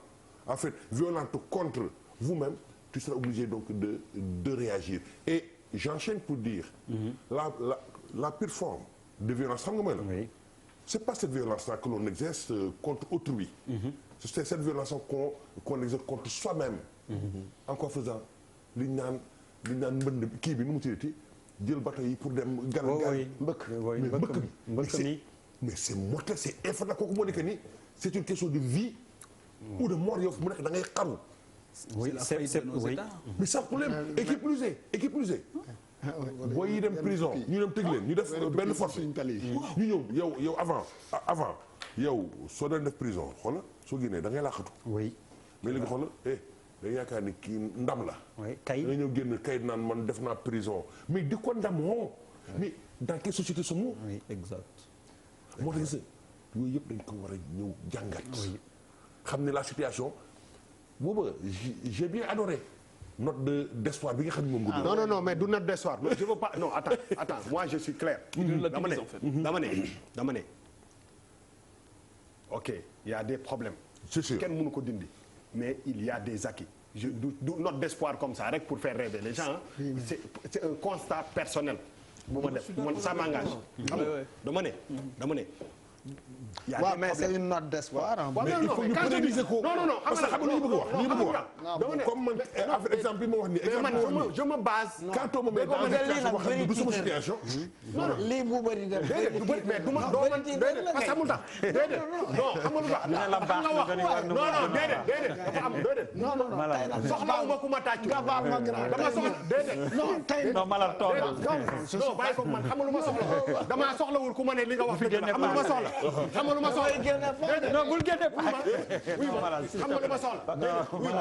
en fait violente contre vous-même tu seras obligé donc de réagir et j'enchaîne pour dire la pure forme de violence xam nga mooy la c'est pas cette violence-là que l'on exerce contre autrui c'est cette violence qu'on exerce contre soi-même en quoi faisant li ñu naan mbënd kii bi nu mu tuddati jël bateau yi pour dem gaal mbëkk mi mais c'est mortel c'est infernal kooku moo nekk ni c'est une question de vie ou de mort yow fu mu nekk da ngay xaru oui c'est oui mais ça problème et qui plus est booy yi dem prison ñu dem tëj leen ñu def benn forfait ñu ñëw yow avant yow soo doon def prison xoola soo génnee da ngay laaxatu oui mais léegi xoola dañu yaakaar ni kii ndam la kay da ñëw génn kayit naan man def naa prison mais di ko ndamoo mais dans quelle société sommes-nous exact moo tax gis yooyu yëpp dañ ko war a ñëw jàngat xam ne la situation booba j'ai bien adoré note d'espoir bi nga xam ne moom nga non mais du note d'espoir je veux pas non attends moi je suis clair dama ne ok il y a des problèmes c'est sûr kenn mënu ko dindi mais il y a des acquis du note d'espoir comme ça rek pour faire rêver les gens c'est un constat personnel bu ma def man ça m'engage dama ne waaw mais c'est une note d'espoir. mais il faut ñu pérenniser ko. non parce que xam nga lu ñu bëgg wax. li ñu bëgg wax comme man exemple bi ma wax nii. exemple bi ma wax nii je me base. quand on me met dans une situation boo xam ne du sama situation. non lii bu bëri nga déedéet mais du ma doo man déedéet parce que amul tax déedéet non xamul tax non déedéet dafa am déedéet soxlawuma ku ma tàccu dama soxla déedéet non tey non malal toog non bàyyi ko man xamul ma soxla dama soxlawul ku ma ne li nga wax dëgg la xamul ma soxla xamul ma soxla déedéet non bul génne xamul ma soxla xam nga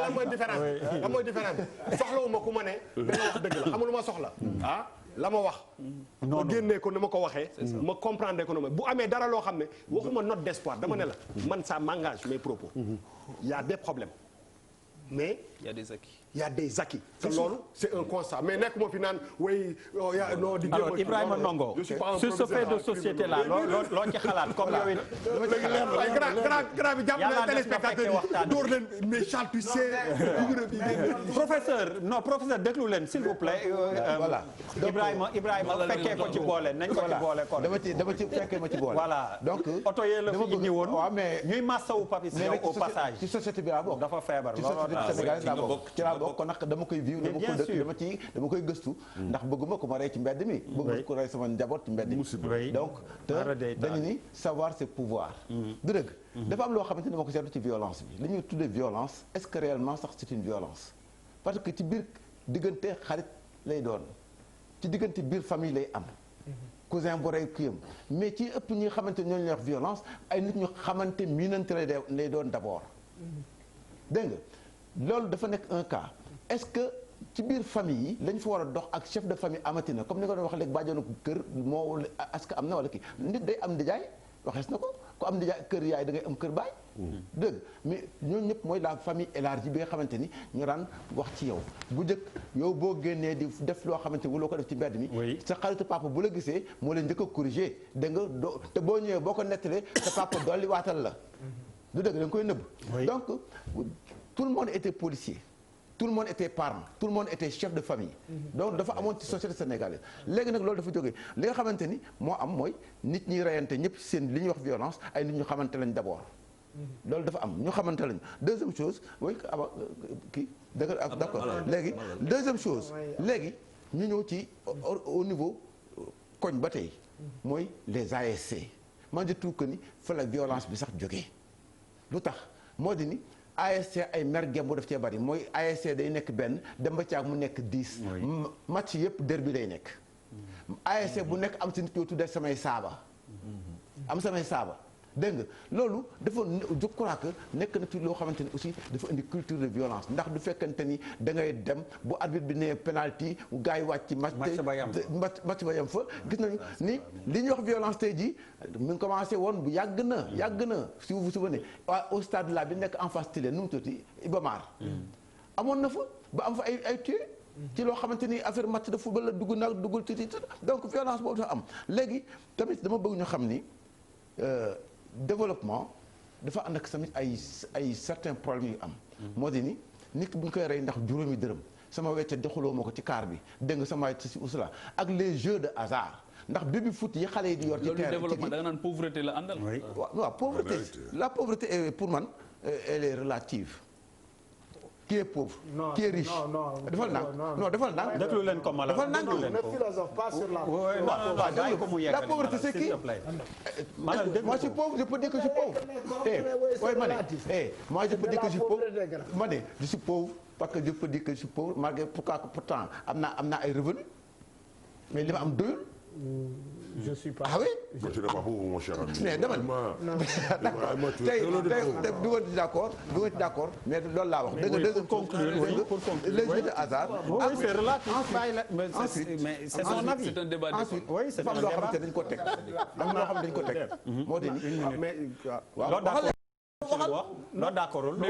lan mooy différence lan mooy différence soxlawuma ku ma ne li nga wax dëgg la xamul ma soxla ah la ma wax ma génnee ko ni ma ko waxee ma comprendre ko bu amee dara loo xam ne waxuma note d'espoir dama ne la man ça m'engage mes propos il y a des problèmes mais il y a des acquis. Il y a des acquis. te loolu c'est un constat mais nekkuma fi naan way non di alors Ibrahima Ndongo sur ce fait de société là loo ci xalaat comme yow it grand bi jàpp na téléspectateur yi door leen mais Charles tu sais professeur déglu leen s'il vous plaît voilà Ibrahima fekkee ko ci boole nañ ko ci boole kon dama ci fekkee ma ci boole voilà donc oto yee la fi indi woon waaw mais ñuy massawu Papis Diaw au passage ci société bi laa bokk dafa feebar ci société sénégalaise laa bokk ci laa bokk kon nag dama koy vivre dama ko dëkk dama koy gëstu ndax bëgguma ko ma rey ci mbedd mi bëgguma ko rey sama njaboot ci mbedd mi donc te dañu ni savoir c'est pouvoir du dëgg dafa am loo xamante ni dama ko seetlu ci violence bi li ñuy tuddee violence est-ce que réellement sax c'est une violence parce que ci biir diggante xarit lay doon ci diggante biir famille lay am cousin bu rey kiyam mais ci ëpp ñi xamante ñoo ñuy wax violence ay nit ñu xamante miinante lay doon d'abord dégg nga loolu dafa nekk un cas est-ce que ci biir famille yi lañ fa war a dox ak chef de famille amatina comme ni nga doon wax léegi bàjjonu kër moo est-ce que am na wala kii nit day am ndijaay waxees na ko ku am ndijaay kër yaay da ngay am kër baay dëgg mais ñooñu ñëpp mooy la famille élargie bi nga xamante ni ñu daan wax ci yow bu njëkk yow boo génnee di def loo xamante ni wuloo ko def ci mbedd mi sa xaritu papa bu la gisee moo leen njëkk a corriger da nga doo te boo ñëwee boo ko nettalee sa papa dolli waatal la du dëgg da nga koy nëbb donc tout le monde était policier tout le monde était parent tout le monde était chef de famille donc dafa amoon ci société sénégalaise léegi nag loolu dafa jógee li nga xamante ni moo am mooy nit ñi reyante ñëpp seen li ñuy wax violence ay nit ñu xamante lañ d'abord loolu dafa am ñu xamante lañ deuxième chose oui aba kii d'accord léegi deuxième chose léegi ñu ñëw ci au niveau koñ ba tey mooy les ASC man je trouve que ni fa la violence bi sax jógee lu tax moo di ni ASC ay mer gembu daf cee bari mooy ASC day nekk benn dem ba caag mu nekk 10 match yëpp derby day nekk ASC bu nekk am si nit yoo tuddee samay saaba am samay saaba dégg nga loolu dafa je crois que nekk na ci loo xamante ni aussi dafa indi culture de violence ndax du fekkante ni da ngay dem bu arbitre bi nee penalty gars yi wàcc ci match ba yem fa gis nañu ni li ñuy wax violence tey jii mi ngi commencé woon bu yàgg na si vous vous souvenez au stade là bi nekk en face télé nu mu tuuti Iba Mar amoon na fa ba am fa ay tué ci loo xamante ni affaire match de football la duggul ci donc violence boobu dafa am léegi tamit dama bëgg ñu xam ni développement dafa ànd ak tamit ay certains problèmes yu am moo di ni nit ki bu ñu koy rey ndax juróomi dërëm sama wecce doxaloo ma ko ci kaar bi dégg nga sama si usla ak les jeux de hasard ndax baby foot yi xale yi di yor ci terrain développement da nga naan pauvreté la àndal waaw pauvreté la pauvreté est pour man elle est relative qui est pauvre qui est riche defal ndànk déglu leen ko mala defal ndànk ne philosophe pas sur la la pauvreté c'est qui moi je suis pauvre je peux dire que je suis pauvre moi je peux dire que je suis pauvre ma ne je suis pauvre parce que je peux dire que je suis pauvre malgré pourtant am naa ay revenus mais li ma am doyul je suis pas. Ah oui. Je n'ai pas pour mon cher ami. mais dama tey du ma ci d'accord mais loolu laa wax. dëgg dëgg pour conclure les jeux de hasard. oui c'est relatif. mais c'est son avis. C'est un débat. ensuite dafa am loo xamante dañ ko teg. am na loo xam ne dañ ko teg. moo di mais waaw non d'accord mais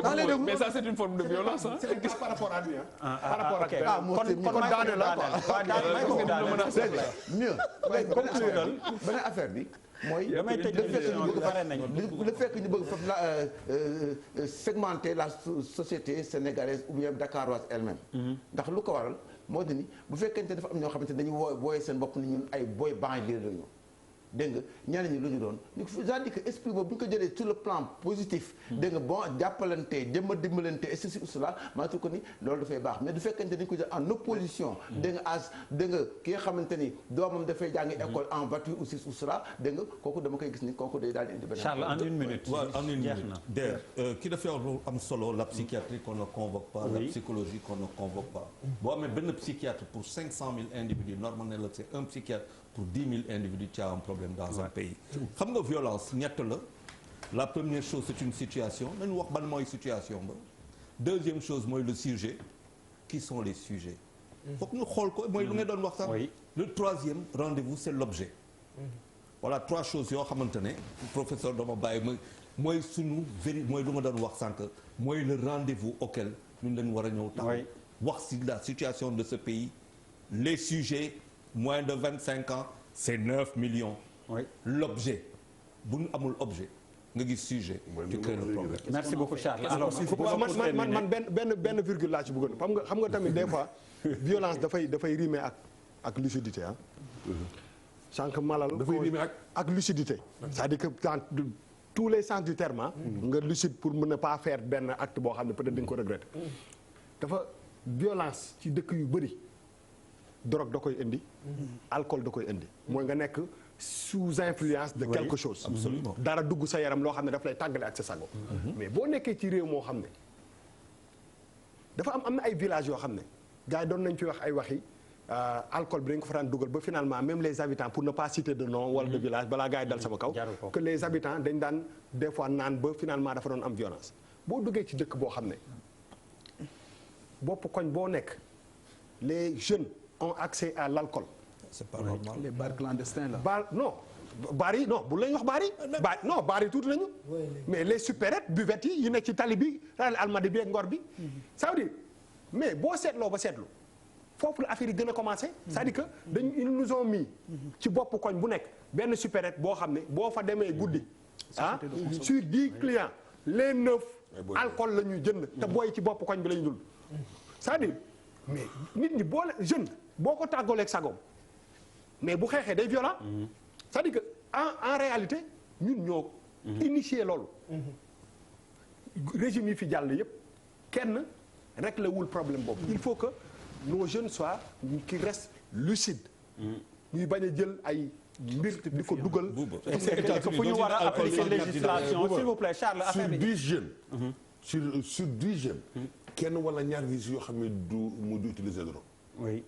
ça c'est une forme de violence hein. C'est par rapport à lui par rapport à kon daane la quoi mieux beneen affaire bi mooy le fait que ñu bëgg fa segmenter la société sénégalaise ou bien dakaroise elle-même ndax lu ko waral moo di ni bu fekkente dafa am ñoo xamante dañuy wooye seen bopp ni ñun ay boy banlieue lañu dégg nga ñeneen ñi lu ñu doon c'est-à-dire que esprit boobu bu ñu ko jëlee sur le plan positif dégg nga bon jàppalante jëmma dimbalante et ceci ou cela maa ngi ko ni loolu dafay baax mais du fekkente ni ko jël en opposition dégg nga as dégg nga ki nga xamante ni doomam dafay jàngi école en voiture ou ceci ou cela dégg nga kooku dama koy gis ni kooku day daal di indi benn Charles en une minute waaw en une minute ki dafay wax lu am solo la psychiatrie qu'on ne convoque pas la psychologie qu'on ne convoque pas boo amee benn psychiatre pour 500 000 individus normalement la c'est un psychiatre pour 10 000 individus tu as un problème dans un pays xam nga violence ñett la première chose c'est une situation nañu wax ban mooy situation ba deuxième chose mooy le sujet qui sont les sujets foog ñu xool ko mooy lu nga doon wax sax le troisième rendez-vous c'est l'objet voilà trois choses yoo xamante ne professeur dama bàyyi mooy sunu mooy lu nga doon wax sànq mooy le rendez-vous auquel ñun dañu war a ñëw taxaw wax si la situation de ce pays les sujets moins de 25 ans c'est 9 millions l'objet bu ñu amul objet nga gis sujet tu crées le problème merci beaucoup Charles alors man benn virgule laa ci bëggoon xam nga tamit des fois violence dafay rimer ak lucidité ah sànq malal dafay rimer ak lucidité c'est-à-dire que dans tous les sens du terme nga lucide pour mën a pas faire benn acte boo xam ne peut-être di nga ko regretter dafa violence ci dëkk yu bëri drogue da koy indi alcool da koy indi mooy nga nekk sous influence de quelque chose absolument dara dugg sa yaram loo xam ne daf lay tàggale ak sa sago mais boo nekkee ci réew moo xam ne dafa am na ay villages yoo xam ne gars yi doon nañ fi wax ay waxi alcool bi dañ ko fa daan dugal ba finalement même les habitants pour ne pas citer de nom wala de village balaa gars yi dal sama kaw que les habitants dañ daan des fois naan ba finalement dafa doon am violence boo duggee ci dëkk boo xam ne bopp koñ boo nekk les jeunes ont accès à l'alcool c'est pas normal les bars clandestins là baar yi non bu lañ wax baar yi tuuti nañu mais les supérettes buvettes yi nekk ci tali bi almadi bi ak ngor bi ça veut dire mais boo seetloo ba seetlu foofu la affaire yi gën a commencé c'est-à-dire que ils nous ont mis ci bopp koñ bu nekk benn supérette boo xam ne boo fa demee guddi sur 10 clients les 9 alcool la ñuy jënd te booy ci bopp koñ bi la ñu dul c'est-à-dire mais nit ñi jeune boo ko tàggooleeg sagoom mais bu xeexee day violent c'est-à-dire que en réalité ñun ñoo initié loolu régime yi fi jàll yëpp kenn réglé wul problème boobu il faut que nos jeunes soient qui restent lucides ñuy bañ a jël ay mbir di ko dugal fu ñu war a appliquer législation s'il vous plaît Charles sur 10 jeunes sur 10 jeunes kenn wala ñaar gis yoo xam ne du utiliser drogue oui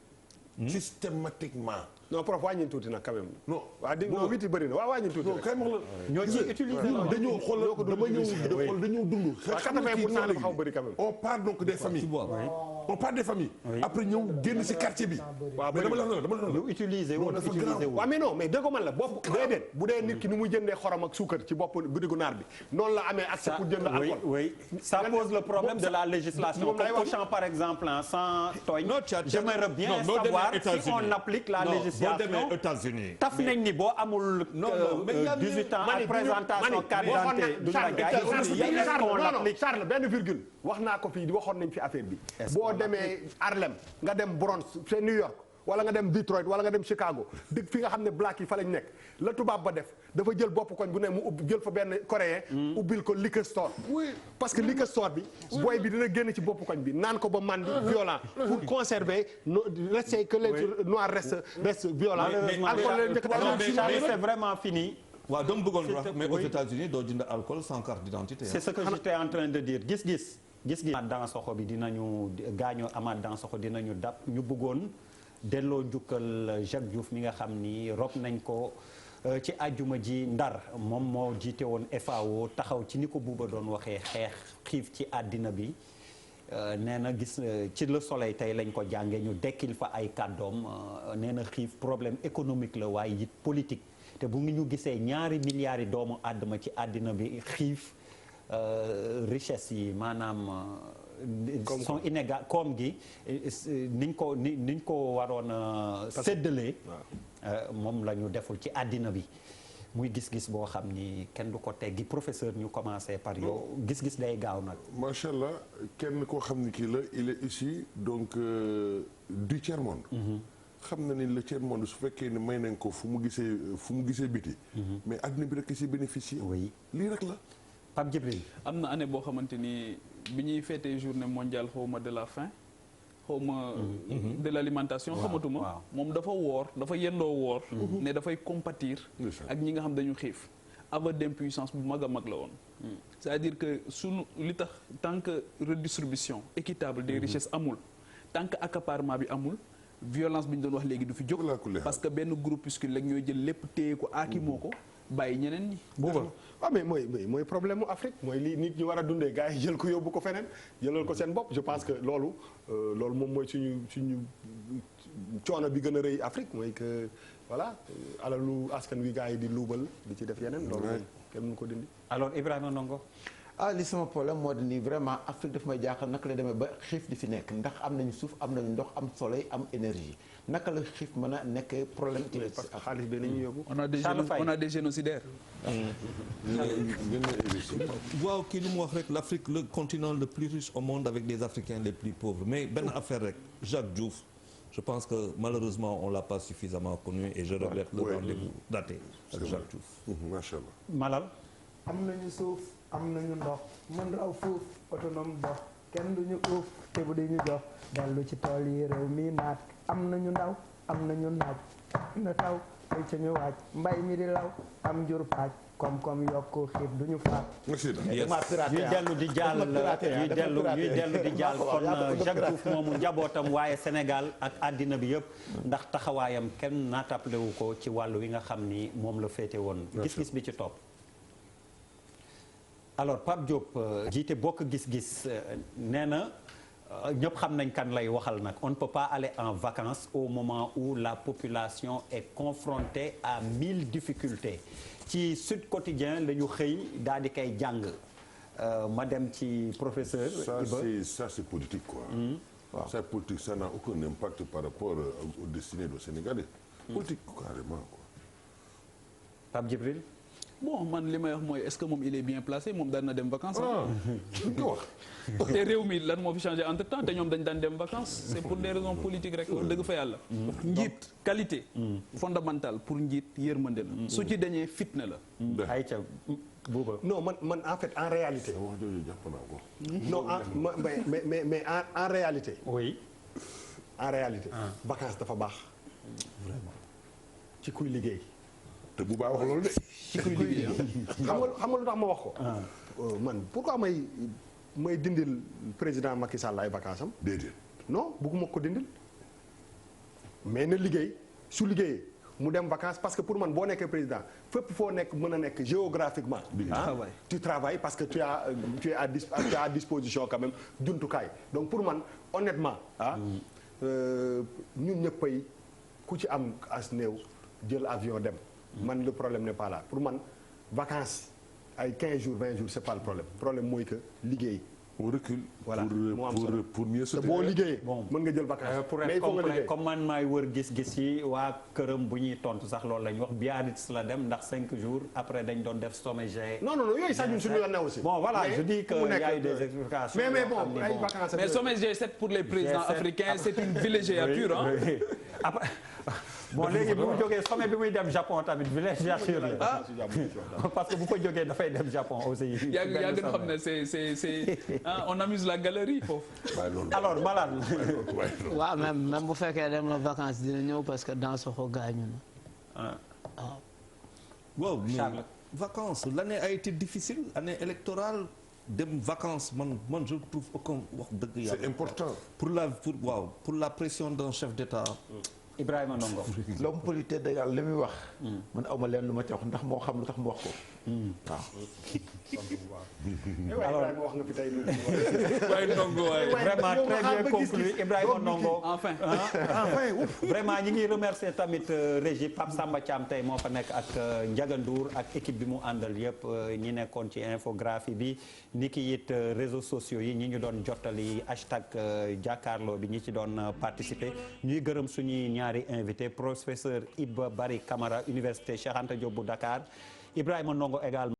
systématiquement non prof wàññi tuuti nag quand même. non waa di non witi bëri na waaw wàññi tuuti non kay ma wax la. ñoo ciy utiliser dañoo xool dama ñëw dañoo dund. waaw 80% dafa xaw bëri quand même. on part donc des familles. on part des familles. après ñëw génn ci quartier bi. waaw mais dama la ñu utiliser wala utiliser wu. waaw mais non mais dégg ko man la bopp déedéet bu dee nit ki ni muy jëndee xorom ak suukar ci bopp bitigu naar bi noonu la amee accès pour jënd alcool. oui ça pose le problème de la législation. comme Auchan par exemple sans tooñ. j'aimerais bien savoir si on applique la législation. taf nañ ni boo amul 18 ans ak présentation carte d'identité du la jaay. Charles benn virgule wax naa ko fii waxoon nañ fi affaire bi boo demee Harlem nga dem Bronx c'est New York wala nga dem Detroit wala nga dem Chicago dëkk fi nga xam ne black yi fa lañ nekk la tubaab ba def dafa jël bopp koñ bu ne mu jël fa benn coréen ubbil ko liquor store oui parce que liquor store bi booy bi dina génn ci bopp koñ bi naan ko ba mandi violent pour conserver rester que les noirs restent violents c'est vraiment fini. waaw dama bëggoon wax mais aux États-Unis doo jënd alcool sans carte d'identité. c'est ce que j'étais en train de dire gis-gis Amath Dansokho bi dinañu gaañoo Amath Dansokho dinañu dab ñu bëggoon delloo njukkal Jacques Diouf mi nga xam ni rob nañ ko ci àjjuma ji Ndar moom moo jiite woon FAO taxaw ci ni ko Bouba doon waxee xeex xiif ci àddina bi nee na gis ci Le Soleil tey lañ ko jàngee ñu dekkil fa ay kàddoom nee na xiif problème économique la waaye it politique te bu ngi ñu gisee ñaari milliards yi doomu àddama ci àddina bi xiif richesse yi maanaam sont inégal koom gi niñ ko waroon a séddalee moom la ñu deful ci àddina bi muy gis-gis boo xam ni kenn du ko teggi professeur ñu commencé par yow gis-gis day gaaw nag macha allah kenn koo xam ni kii la il est issu donc du tiers-monde xam na ni le tiers monde su fekkee ne may nañ ko fu mu gisee biti. mais adduna bi rek si bénéficier. oui lii rek la. Pape Djibril. am na année boo xamante ni bi ñuy fêter journée mondiale xawma de la faim xawma de l'alimentation xamatuma moom dafa woor dafa yendoo woor ne dafay compatir ak ñi nga xam dañu xiif aveu d'impuissance bu mag a mag la woon c'est-à-dire que sunu li tax tant que redistribution équitable des richesses amul tant que accaparement bi amul violence bi ñu doon wax léegi du fi jóg parce que benn groupuscule la ñooy jël lépp téye ko aakimoo ko bàyyi ñeneen ñi. waaw mais mooy problème mu Afrique mooy li nit ñi war a dundee gars yi jël ko yóbbu ko feneen jëlal ko seen bopp je pense que loolu moom mooy suñu coono bi gën a rëy Afrique mooy que voilà alalu askan wi gars yi di luubal di ci def yeneen. loolu moom kenn mënu ko dindi. alors Ibrahima Ndongo. li sama problème moo di nii vraiment Afrique daf may jaaxal naka la demee ba xiif di fi nekk ndax am nañu suuf am nañu ndox am soleil am énergie naka la xiif mën a nekk problème. parce que xaalis bi nañu yóbbu. on a des génocidaires. waaw kii lu mu wax rek l'Afrique le continent le plus riche au monde avec des Africains les plus pauvres mais benn affaire rek Jacques Diouf je pense que malheureusement on l'a pas suffisamment connu et je regrette le rendez-vous daté ak Jacques Diouf. macha allah. Malal. am nañu suuf am nañu ndox mën raw fuuf autonome dox kenn duñu uuf te bu duñu jox dellu ci tool yi réew mi naat am nañu ndaw am nañu naaj na taw ay ca ñu waaj mbay mi di law am jur paaj koom-koom yokku xiif duñu faat ñuy dellu di jàll ñuy dellu di jàll kon Jacques Diouf moomu njabootam waaye Sénégal ak àddina bi yëpp ndax taxawaayam kenn naataplewu ko ci wàllu wi nga xam ni moom la féete woon gis-gis bi ci topp. alors Pape Diop jiite bokk gis-gis nee na ñëpp xam nañ kan lay waxal nag on ne peut pas aller en vacances au moment où la population est confrontée à 1000 difficultés ci Sud Quotidien la ñu xëy daal di koy jàng ma dem ci professeur Iba. Ça c'est politique quoi. Ça politique ça n'a aucun impact par rapport aux destinées des Sénégalais. Politique carrément quoi. Pape Djibril. bon man li may wax mooy est-ce que moom il est bien placé moom daan na dem vacances. duñ ko wax. te réew mi lan moo fi changé entre temps te ñoom dañ daan dem vacances c'est pour des raisons politiques rek dëgg fa yàlla. njiit qualité. fondamentale pour njiit yërmande la. su ci dañee fitna la. ayca Bouba. non man en fait en réalité. non mais en réalité. oui. en réalité. vacances dafa baax. vraiment. ci kuy liggéey. te bu baax wax loolu de. ci kuy liggéey xam nga lu tax ma wax ko. man pourquoi may dindil président Macky Sall ay vacances am. déedéet. non bëgguma ko dindil mais na liggéey su liggéeyee mu dem vacances parce que pour man boo nekkee président fépp foo nekk mën a nekk géographiquement. tu travailles parce que tu es à disposition quand même jumtukaay donc pour man honnêtement ñun ñëppay ku ci am as néew jël avion dem. man le problème n'est pas là pour man vacances ay 15 jours 20 jours c'est pas le problème mooy que liggéey. on recule. voilà pour mieux se. boo liggéeyee mën nga jël vacances. mais il faut nga liggéey comme man maay wër gis-gis yi waa këram bu ñuy tontu sax loolu la ñu wax Biarritz la dem ndax 5 jours après dañ doon def sommet G. non yooyu sax ñun suñu la ne aussi. bon voilà je dis que y a eu des explications. mais bon ay vacances. mais sommet G7 pour les présidents africains c'est une villégiature après. bon léegi bi mu jógee sommet bi muy dem Japon tamit villégiature la parce que bu ko jógee dafay dem Japon aussi. yaa gën xam ne c'est on amuse la galerie foofu. alors Malal. waaw même bu fekkee dem la vacances dina ñëw parce que dans Sokho gaañu na. waaw mais vacances l'année a été difficile année électorale dem vacances man je trouve aucun wax dëgg yàlla. c'est important. pour la pression d'un chef d'État. Ibrahima Ndongo. l'homme politique de yàlla li muy wax. man awma leen lu ma ci wax ndax moo xam lu tax mu wax ko. waaw. alors wax nga fi tey waaye Ndongo waaye. vraiment très bien conclu Ibrahima Ndongo. enfin vraiment ñi ngi remercier tamit régie Pape Samba Thiam tey moo fa nekk ak Ndiaga Ndour ak équipe bi mu àndal yëpp ñi nekkoon ci infographie bi ni ki it réseaux sociaux yi ñi ñu doon jottali hashtag jàkkaarloo bi ñi ci doon participer ñuy gërëm suñuy ñaari invité professeur Iba Barry Camara université Cheikh Anta Diop bu Dakar Ibrahima Ndongo également